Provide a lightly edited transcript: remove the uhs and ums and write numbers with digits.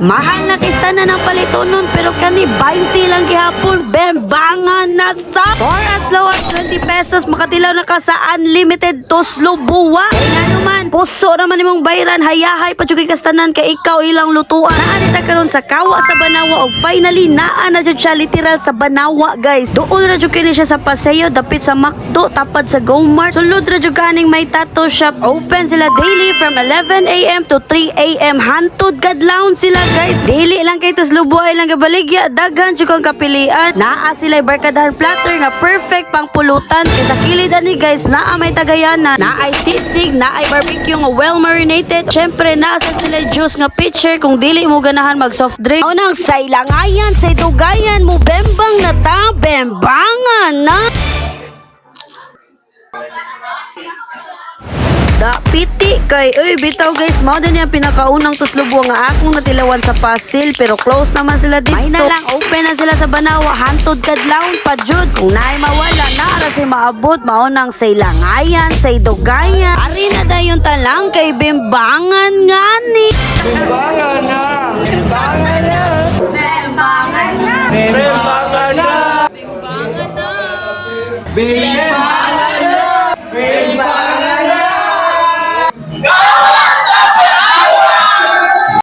Mahal na kista na ng palito nun, pero kani 20 lang gihapon. Bembangan na sa for as low as 20 pesos makatilaw na ka sa unlimited toslo buwa. Nga naman, puso naman imong bayran, hayahay pa jud kastanan kay ikaw ilang lutuan. Naanita karon sa Kawa sa Banawa og finally naa na jud siya literal sa Banawa, guys. Duol ra jud kini siya sa Paseo, dapit sa Macdo, tapad sa Gomart. Sulod ra jud kaning may tattoo shop. Open sila daily from 11 AM to 3 AM. Hantod kadlawon sila, guys. Dili lang kay tos lubuhay lang gabaligya, daghan jud kang kapilian. Naa sila barkadahan platter nga perfect pang pulutan. Kay sa kilid ani, guys, naa may tagayana, naa ay sisig, naa ay barbecue nga well marinated. Syempre naa sa sila juice nga pitcher kung dili mo ganahan mag soft drink. Unang say langayan, say dugayan mo bembang na ta, bembangan na. Da piti kay uy bitaw, guys, mao din yung pinakaunang tuslubo nga akong natilawan sa Pasil, pero close naman sila dito. May na lang open na sila sa Banawa, hantod kadlawon pa jud. Kung naay mawala na si maabot, mao nang say langayan, say dugayan. Ari na dayon talang kay bembangan ngani. Bembangan na! Bembangan na! Bembangan na. Bembangan na! Bembangan na. Bembangan na! Bembangan na!